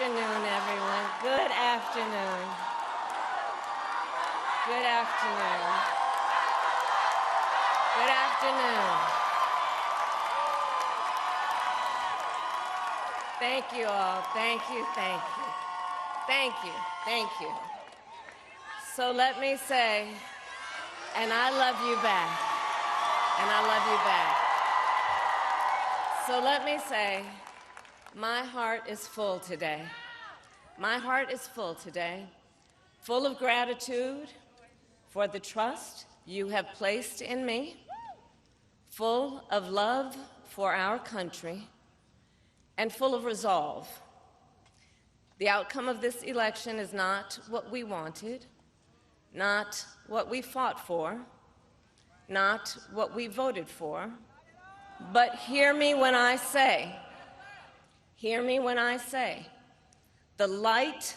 afternoon, everyone. Good afternoon. Good afternoon. Good afternoon. Thank you all. Thank you, thank you. Thank you, thank you. So let me say, and I love you back. And I love you back. So let me say, my heart is full today. My heart is full today, full of gratitude for the trust you have placed in me, full of love for our country, and full of resolve. The outcome of this election is not what we wanted, not what we fought for, not what we voted for, but hear me when I say, the light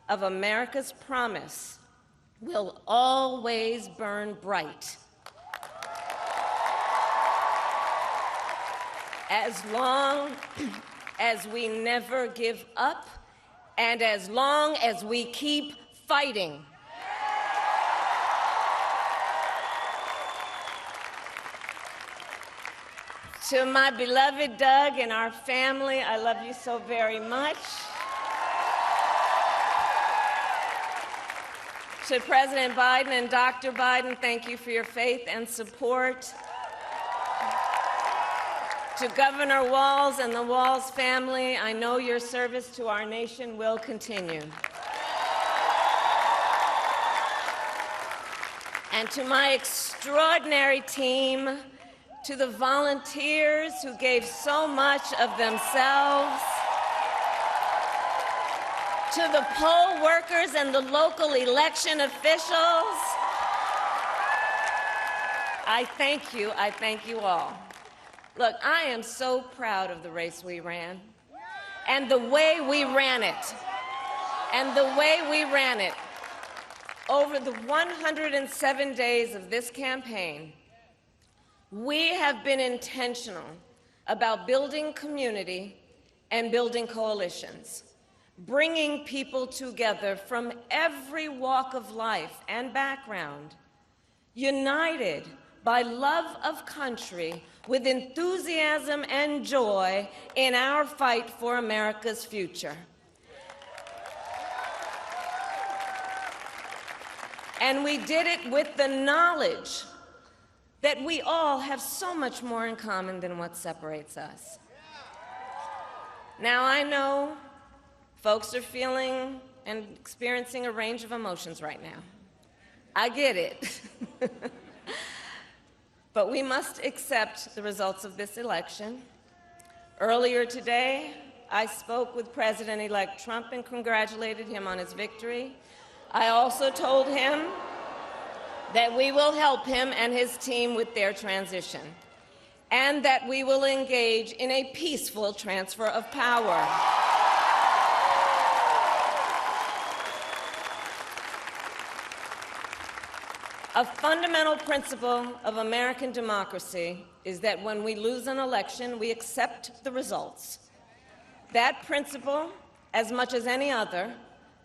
of America's promise will always burn bright. As long as we never give up, and as long as we keep fighting. To my beloved Doug and our family, I love you so very much. To President Biden and Dr. Biden, thank you for your faith and support. To Governor Walz and the Walz family, I know your service to our nation will continue. And to my extraordinary team, to the volunteers who gave so much of themselves, to the poll workers and the local election officials, I thank you all. Look, I am so proud of the race we ran, and the way we ran it, Over the 107 days of this campaign, we have been intentional about building community and building coalitions, bringing people together from every walk of life and background, united by love of country with enthusiasm and joy in our fight for America's future. And we did it with the knowledge that we all have so much more in common than what separates us. Now, I know folks are feeling and experiencing a range of emotions right now. I get it. But we accept the results of this election. Earlier today, I spoke with President-elect Trump and congratulated him on his victory. I also told him that we will help him and his team with their transition, and that we will engage in a peaceful transfer of power. A fundamental principle of American democracy is that when we lose an election, we accept the results. That principle, as much as any other,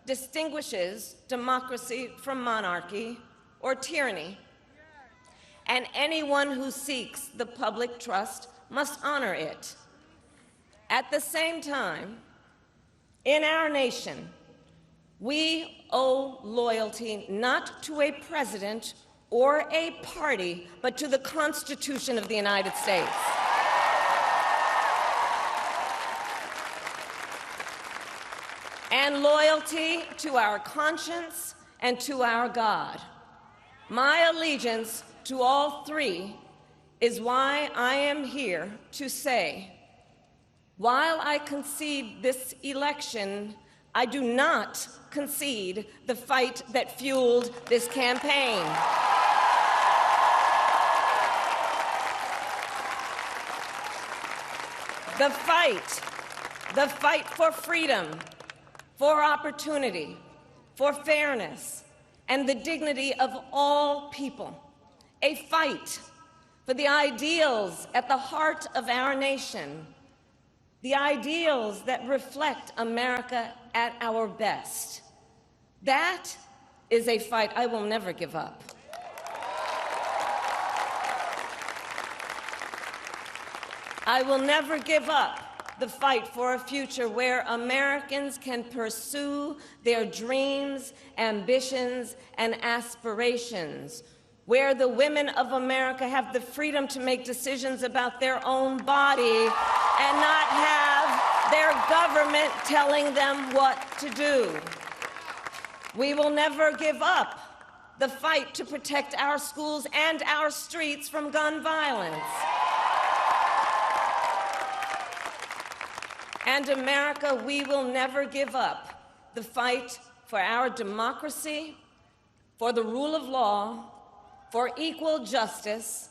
distinguishes democracy from monarchy or tyranny, and anyone who seeks the public trust must honor it. At the same time, in our nation, we owe loyalty not to a president or a party, but to the Constitution of the United States. And loyalty to our conscience and to our God. My allegiance to all three is why I am here to say, while I concede this election, I do not concede the fight that fueled this campaign. The fight for freedom, for opportunity, for fairness, and the dignity of all people. A fight for the ideals at the heart of our nation. the ideals that reflect America at our best. That is a fight I will never give up. I will never give up the fight for a future where Americans can pursue their dreams, ambitions, and aspirations, where the women of America have the freedom to make decisions about their own body and not have their government telling them what to do. We will never give up the fight to protect our schools and our streets from gun violence. And America, we will never give up the fight for our democracy, for the rule of law, for equal justice,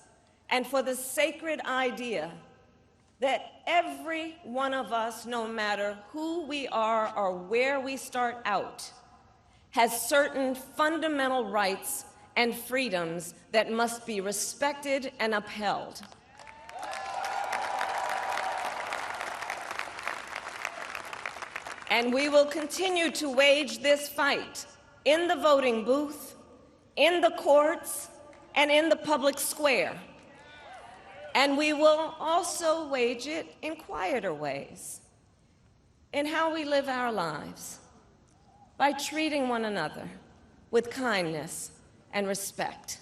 and for the sacred idea that every one of us, no matter who we are or where we start out, has certain fundamental rights and freedoms that must be respected and upheld. And we will continue to wage this fight in the voting booth, in the courts, and in the public square. And we will also wage it in quieter ways, in how we live our lives, by treating one another with kindness and respect,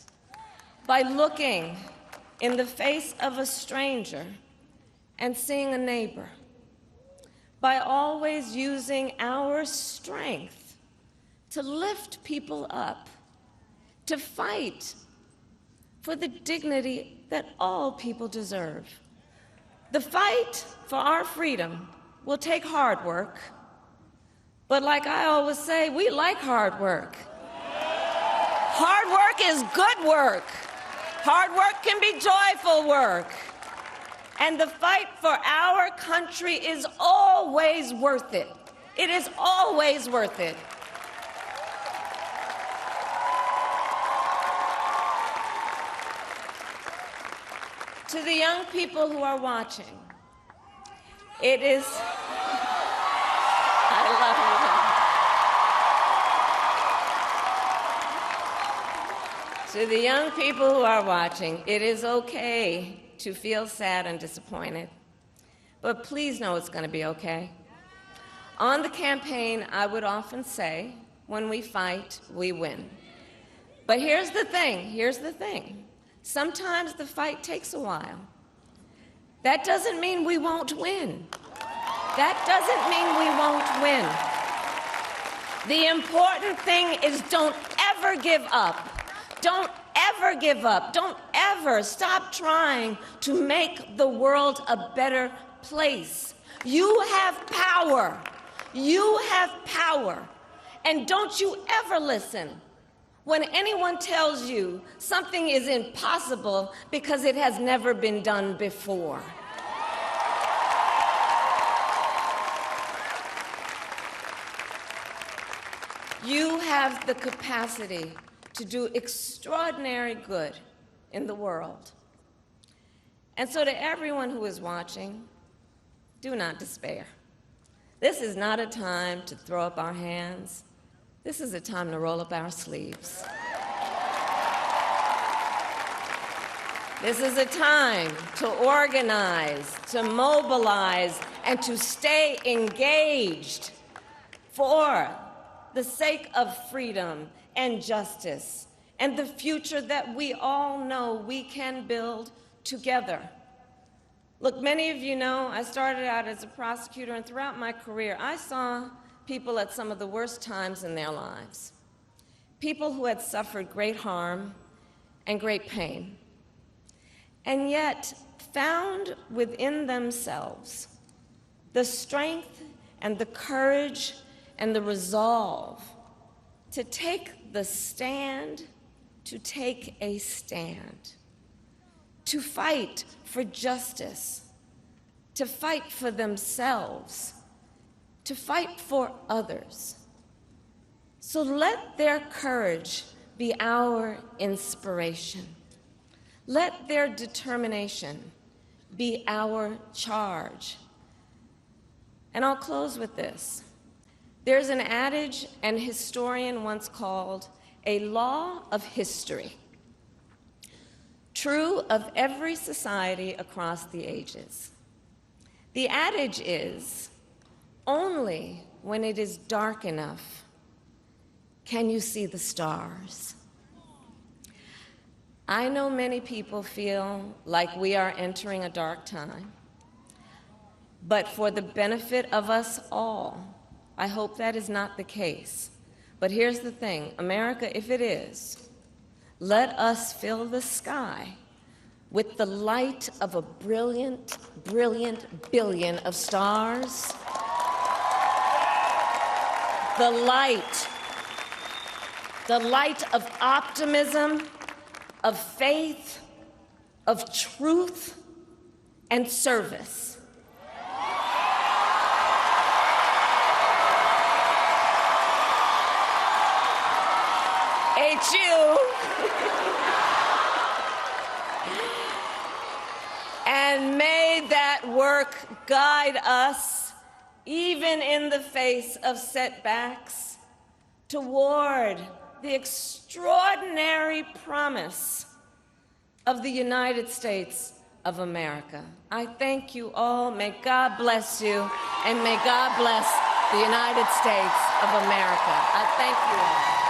by looking in the face of a stranger and seeing a neighbor, by always using our strength to lift people up, to fight for the dignity that all people deserve. The fight for our freedom will take hard work, but like I always say, we like hard work. Hard work is good work. Hard work can be joyful work. And the fight for our country is always worth it. It is always worth it. To the young people who are watching, it is, I love you. To the young people who are watching, it is okay to feel sad and disappointed, but please know it's going to be okay. On the campaign, I would often say, when we fight, we win. But here's the thing. Sometimes the fight takes a while. That doesn't mean we won't win. That doesn't mean we won't win. The important thing is don't ever give up. Don't ever give up. Don't ever stop trying to make the world a better place. You have power. You have power. And don't you ever listen when anyone tells you something is impossible because it has never been done before. You have the capacity to do extraordinary good in the world. And so to everyone who is watching, do not despair. This is not a time to throw up our hands. This is a time to roll up our sleeves. This is a time to organize, to mobilize, and to stay engaged for the sake of freedom and justice, and the future that we all know we can build together. Look, many of you know I started out as a prosecutor, and throughout my career, I saw people at some of the worst times in their lives. People who had suffered great harm and great pain, and yet found within themselves the strength and the courage and the resolve to take the stand, to take a stand, to fight for justice, to fight for themselves, to fight for others. So let their courage be our inspiration. Let their determination be our charge. And I'll close with this. There's an adage an historian once called a law of history, true of every society across the ages. The adage is, only when it is dark enough can you see the stars. I know many people feel like we are entering a dark time, but for the benefit of us all, I hope that is not the case. But here's the thing, America, if it is, let us fill the sky with the light of a brilliant, brilliant billion of stars. The light of optimism, of faith, of truth, and service. HU. And may that work guide us, even in the face of setbacks, toward the extraordinary promise of the United States of America. I thank you all. May God bless you, and may God bless the United States of America. I thank you all.